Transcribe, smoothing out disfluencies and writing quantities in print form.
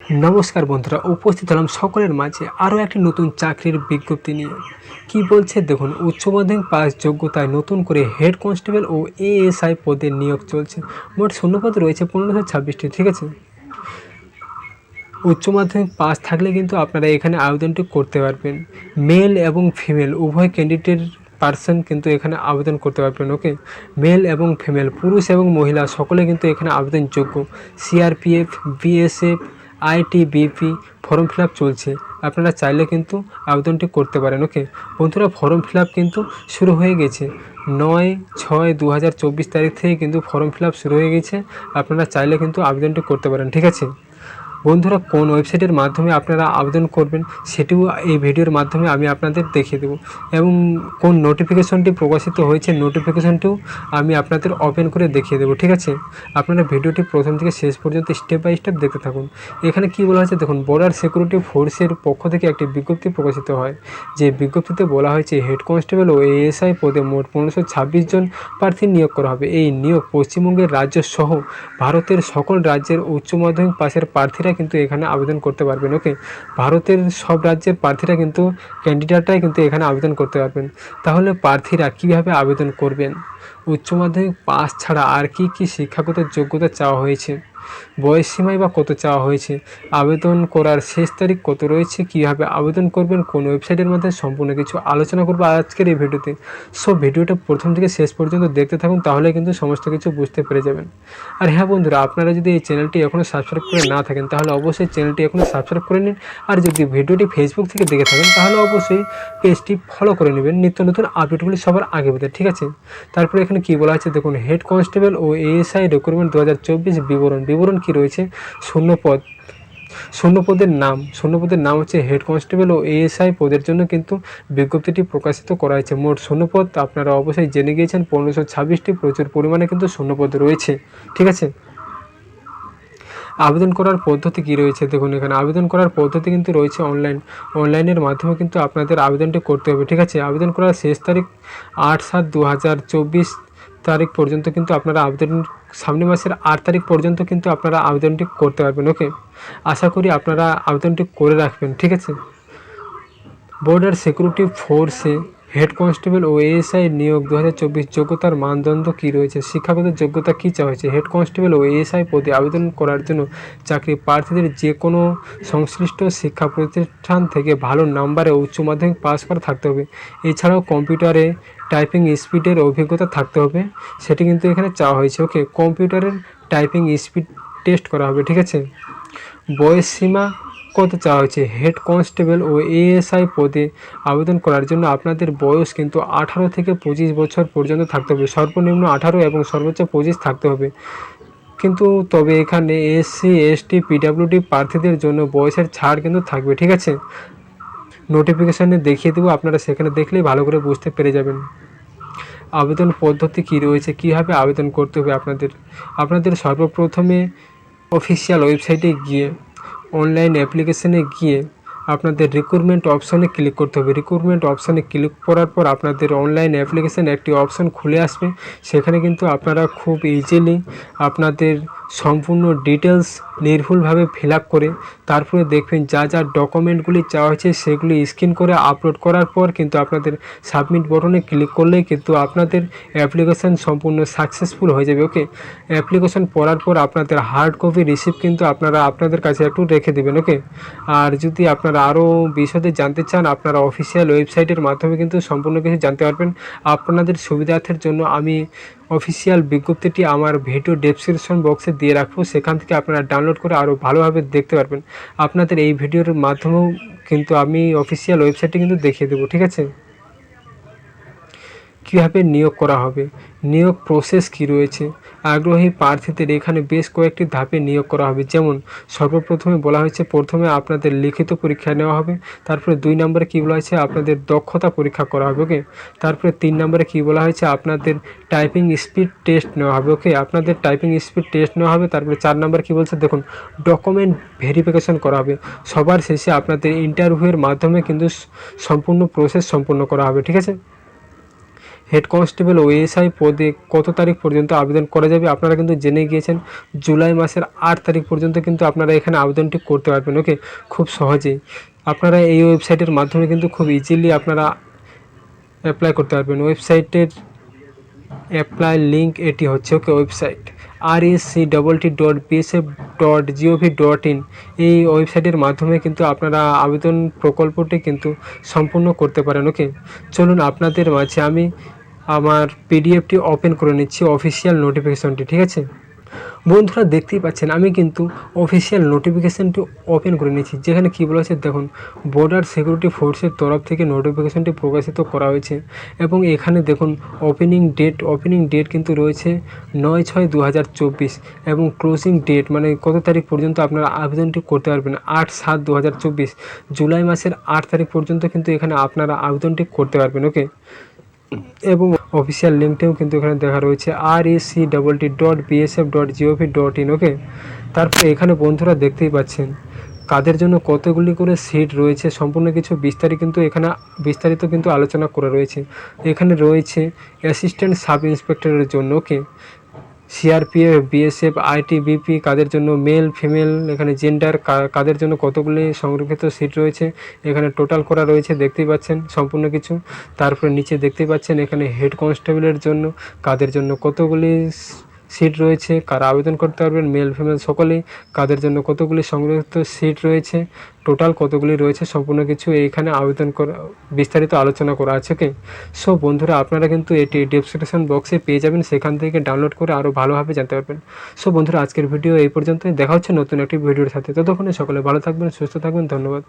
নমস্কার বন্ধুরা, উপস্থিত হলাম সকলের মাঝে আরও একটি নতুন চাকরির বিজ্ঞপ্তি নিয়ে। কি বলছে দেখুন, উচ্চ মাধ্যমিক পাস যোগ্যতায় নতুন করে হেড কনস্টেবল ও এএসআই পদে নিয়োগ চলছে। মোট শূন্যপদ রয়েছে 1526টি। ঠিক আছে, উচ্চ মাধ্যমিক পাস থাকলে কিন্তু আপনারা এখানে আবেদনটি করতে পারবেন। মেল এবং ফিমেল উভয় ক্যান্ডিডেট পার্সন কিন্তু এখানে আবেদন করতে পারবেন। ওকে, মেল এবং ফিমেল, পুরুষ এবং মহিলা সকলে কিন্তু এখানে আবেদনযোগ্য। CRPF, BSF, ITBP form fill up চলছে। আপনারা চাইলে কিন্তু আবেদনটি করতে পারেন। ওকে বন্ধুরা, ফর্ম ফিল আপ কিন্তু শুরু হয়ে গেছে। 9/6/2024 তারিখ থেকে কিন্তু ফর্ম ফিল আপ শুরু হয়ে গেছে। আপনারা চাইলে কিন্তু আবেদনটি করতে পারেন। ঠিক আছে বন্ধুরা, কোন ওয়েবসাইটের মাধ্যমে আপনারা আবেদন করবেন সেটিও এই ভিডিওর মাধ্যমে আমি আপনাদের দেখিয়ে দেবো, এবং কোন নোটিফিকেশনটি প্রকাশিত হয়েছে নোটিফিকেশনটিও আমি আপনাদের ওপেন করে দেখিয়ে দেবো। ঠিক আছে, আপনারা ভিডিওটি প্রথম থেকে শেষ পর্যন্ত স্টেপ বাই স্টেপ দেখতে থাকুন। এখানে কি বলা হয়েছে দেখুন, বর্ডার সিকিউরিটি ফোর্সের পক্ষ থেকে একটি বিজ্ঞপ্তি প্রকাশিত হয়। যে বিজ্ঞপ্তিতে বলা হয়েছে হেড কনস্টেবল ও এএসআই পদে মোট 1526 জন প্রার্থী নিয়োগ করা হবে। এই নিয়োগ পশ্চিমবঙ্গের রাজ্য সহ ভারতের সকল রাজ্যের উচ্চ মাধ্যমিক পাশের প্রার্থীরা কিন্তু এখানে আবেদন করতে পারবেন। ওকে, ভারতের সব রাজ্যের প্রার্থীরা কিন্তু ক্যান্ডিডেটরাই কিন্তু এখানে আবেদন করতে পারবেন। তাহলে প্রার্থীরা কীভাবে আবেদন করবেন? উচ্চ মাধ্যমিক পাস ছাড়া আর কি কি শিক্ষাগত যোগ্যতা চাওয়া হয়েছে, বয়সসীমাই বা কত চাওয়া হয়েছে, আবেদন করার শেষ তারিখ কত রয়েছে, কীভাবে আবেদন করবেন, কোন ওয়েবসাইটের মাধ্যমে, সম্পূর্ণ কিছু আলোচনা করবো আজকের এই ভিডিওতে। সো ভিডিওটা প্রথম থেকে শেষ পর্যন্ত দেখতে থাকুন, তাহলে কিন্তু সমস্ত কিছু বুঝতে পেরে যাবেন। আর হ্যাঁ বন্ধুরা, আপনারা যদি এই চ্যানেলটি এখনও সাবস্ক্রাইব করে না থাকেন তাহলে অবশ্যই চ্যানেলটি এখনও সাবস্ক্রাইব করে নিন। আর যদি ভিডিওটি ফেসবুক থেকে দেখে থাকেন তাহলে অবশ্যই পেজটি ফলো করে নেবেন নিত্য নতুন আপডেটগুলি সবার আগে পেতে। ঠিক আছে, তারপরে এখানে কি বলা আছে দেখুন, হেড কনস্টেবল ও এএসআই রিক্রুটমেন্ট 2024 বিবরণ কি রয়েছে। শূন্যপদের নাম হচ্ছে হেড কনস্টেবল ও এএসআই পদের জন্য কিন্তু বিজ্ঞপ্তিটি প্রকাশিত করা হয়েছে। মোট শূন্যপদ আপনারা অবশ্যই জেনে গিয়েছেন 1526টি, প্রচুর পরিমাণে কিন্তু শূন্যপদ রয়েছে। ঠিক আছে, আবেদন করার পদ্ধতি কি রয়েছে দেখুন, এখানে আবেদন করার পদ্ধতি কিন্তু রয়েছে অনলাইনের মাধ্যমে কিন্তু আপনাদের আবেদনটি করতে হবে। ঠিক আছে, আবেদন করার শেষ তারিখ 8/7/2024 তারিখ পর্যন্ত কিন্তু আপনারা সামনের মাসের 8 তারিখ পর্যন্ত কিন্তু আপনারা আবেদনটি করতে পারবেন। ওকে, আশা করি আপনারা আবেদনটি করে রাখবেন। ঠিক আছে, বর্ডার সিকিউরিটি ফোর্সে হেড কনস্টেবল ও এএসআই নিয়োগ 2024 যোগ্যতার মানদণ্ড কী রয়েছে, শিক্ষাগত যোগ্যতা কী চাওয়া হয়েছে। হেড কনস্টেবল ও এএসআই পদে আবেদন করার জন্য চাকরি প্রার্থীদের যে কোনো সংশ্লিষ্ট শিক্ষা প্রতিষ্ঠান থেকে ভালো নাম্বারে উচ্চ মাধ্যমিক পাস করা থাকতে হবে। এছাড়াও কম্পিউটারে টাইপিং স্পিডের অভিজ্ঞতা থাকতে হবে, সেটি কিন্তু এখানে চাওয়া হয়েছে। ওকে, কম্পিউটারের টাইপিং স্পিড টেস্ট করা হবে। ঠিক আছে, বয়স সীমা কত চাওয়া হয়েছে। হেড কনস্টেবল ও এএসআই পদে আবেদন করার জন্য আপনাদের বয়স কিন্তু 18 থেকে 25 বছর পর্যন্ত থাকতে হবে। সর্বনিম্ন 18 এবং সর্বোচ্চ 25 থাকতে হবে। কিন্তু তবে এখানে এসসি, এসটি, পিডাব্লিউডি প্রার্থীদের জন্য বয়সের ছাড় কিন্তু থাকবে। ঠিক আছে, নোটিফিকেশানে দেখিয়ে দেবো, আপনারা সেখানে দেখলেই ভালো করে বুঝতে পেরে যাবেন। আবেদন পদ্ধতি কী রয়েছে, কীভাবে আবেদন করতে হবে আপনাদের সর্বপ্রথমে অফিসিয়াল ওয়েবসাইটে গিয়ে অনলাইন অ্যাপ্লিকেশানে গিয়ে আপনাদের রিক্রুটমেন্ট অপশানে ক্লিক করতে হবে। রিক্রুটমেন্ট অপশানে ক্লিক করার পর আপনাদের অনলাইন অ্যাপ্লিকেশান একটি অপশান খুলে আসবে। সেখানে কিন্তু আপনারা খুব ইজিলি আপনাদের সম্পূর্ণ ডিটেলস নির্ভুলভাবে ফিল আপ করে তারপরে দেখবেন যা যা ডকুমেন্টগুলি চাওয়া হয়েছে সেগুলি স্ক্যান করে আপলোড করার পর কিন্তু আপনাদের সাবমিট বটনে ক্লিক করলেই কিন্তু আপনাদের অ্যাপ্লিকেশান সম্পূর্ণ সাকসেসফুল হয়ে যাবে। ওকে, অ্যাপ্লিকেশান পড়ার পর আপনাদের হার্ড কপি রিসিপ্ট কিন্তু আপনারা আপনাদের কাছে একটু রেখে দেবেন। ওকে, আর যদি আপনারা আরও বিশদে জানতে চান আপনারা অফিসিয়াল ওয়েবসাইটের মাধ্যমে কিন্তু সম্পূর্ণ কিছু জানতে পারবেন। আপনাদের সুবিধার্থের জন্য আমি অফিসিয়াল বিজ্ঞপ্তিটি আমার ভিডিও ডেসক্রিপশন বক্সে দিয়ে রাখবো, সেখান থেকে আপনারা ডাউনলোড করে আরও ভালোভাবে দেখতে পারবেন। আপনাদের এই ভিডিওর মাধ্যমেও কিন্তু আমি অফিসিয়াল ওয়েবসাইটটি কিন্তু দেখিয়ে দেবো। ঠিক আছে, কীভাবে নিয়োগ করা হবে, নিয়োগ প্রসেস কী রয়েছে। আগ্রহী প্রার্থীদের এখানে বেশ কয়েকটি ধাপে নিয়োগ করা হবে। যেমন সর্বপ্রথমে বলা হয়েছে প্রথমে আপনাদের লিখিত পরীক্ষা নেওয়া হবে, তারপরে 2 নম্বরে কী বলা হয়েছে আপনাদের দক্ষতা পরীক্ষা করা হবে। ওকে, তারপরে 3 নম্বরে কী বলা হয়েছে আপনাদের টাইপিং স্পিড টেস্ট নেওয়া হবে। ওকে, আপনাদের টাইপিং স্পিড টেস্ট নেওয়া হবে। তারপরে 4 নম্বর কী বলছে দেখুন, ডকুমেন্ট ভেরিফিকেশন করা হবে। সবার শেষে আপনাদের ইন্টারভিউয়ের মাধ্যমে কিন্তু সম্পূর্ণ প্রসেস সম্পূর্ণ করা হবে। ঠিক আছে, হেড কনস্টেবল ও এএসআই পদে কত তারিখ পর্যন্ত আবেদন করা যাবে আপনারা কিন্তু জেনে গিয়েছেন। জুলাই মাসের 8 তারিখ পর্যন্ত কিন্তু আপনারা এখানে আবেদনটি করতে পারবেন। ওকে, খুব সহজেই আপনারা এই ওয়েবসাইটের মাধ্যমে কিন্তু খুব ইজিলি আপনারা অ্যাপ্লাই করতে পারবেন। ওয়েবসাইটের অ্যাপ্লাই লিঙ্ক এটি হচ্ছে। ওকে, ওয়েবসাইট rec.bsf.gov.in এই ওয়েবসাইটের মাধ্যমে কিন্তু আপনারা আবেদন প্রকল্পটি কিন্তু সম্পূর্ণ করতে পারেন। ওকে, চলুন আপনাদের মাঝে আমি আমার পিডিএফটি ওপেন করে নিচ্ছি, অফিসিয়াল নোটিফিকেশনটি। ঠিক আছে বন্ধুরা, দেখতেই পাচ্ছেন আমি কিন্তু অফিসিয়াল নোটিফিকেশানটি ওপেন করে নিয়েছি, যেখানে কী বলা হয়েছে দেখুন, বর্ডার সিকিউরিটি ফোর্সের তরফ থেকে নোটিফিকেশানটি প্রকাশিত করা হয়েছে। এবং এখানে দেখুন ওপেনিং ডেট কিন্তু রয়েছে 9/6/2024 এবং ক্লোজিং ডেট মানে কত তারিখ পর্যন্ত আপনারা আবেদনটি করতে পারবেন 8/7/2024, জুলাই মাসের 8 তারিখ পর্যন্ত কিন্তু এখানে আপনারা আবেদনটি করতে পারবেন। ওকে, এবং অফিসিয়াল লিঙ্কটিও কিন্তু এখানে দেখা রয়েছে rec.bsf.gov.in। ওকে, তারপরে এখানে বন্ধুরা দেখতেই পাচ্ছেন কাদের জন্য কতগুলি করে সিট রয়েছে, সম্পূর্ণ কিছু বিস্তারিত কিন্তু আলোচনা করা রয়েছে। এখানে রয়েছে অ্যাসিস্ট্যান্ট সাব ইন্সপেক্টরের জন্য। ওকে, সিআরপিএফ, বিএসএফ, আইটিবিপি কাদের জন্য, মেল ফিমেল, এখানে জেন্ডার কাদের জন্য কতগুলি সংরক্ষিত সিট রয়েছে এখানে টোটাল করা রয়েছে, দেখতেই পাচ্ছেন সম্পূর্ণ কিছু। তারপরে নিচে দেখতেই পাচ্ছেন এখানে হেড কনস্টেবলের জন্য কাদের জন্য কতগুলি সিট রয়েছে, কারা আবেদন করতে পারবেন, মেল ফিমেল সকলেই, কাদের জন্য কতগুলি সংরক্ষিত সিট রয়েছে, টোটাল কতগুলি রয়েছে, সম্পূর্ণ কিছু এইখানে আবেদন করা বিস্তারিত আলোচনা করা আছে। ওকে, সো বন্ধুরা আপনারা কিন্তু এটি ডেসক্রিপশন বক্সে পেয়ে যাবেন, সেখান থেকে ডাউনলোড করে আরও ভালোভাবে জানতে পারবেন। সো বন্ধুরা আজকের ভিডিও এই পর্যন্তই, দেখা হচ্ছে নতুন একটি ভিডিওর সাথে। ততক্ষণে সকলে ভালো থাকবেন, সুস্থ থাকবেন, ধন্যবাদ।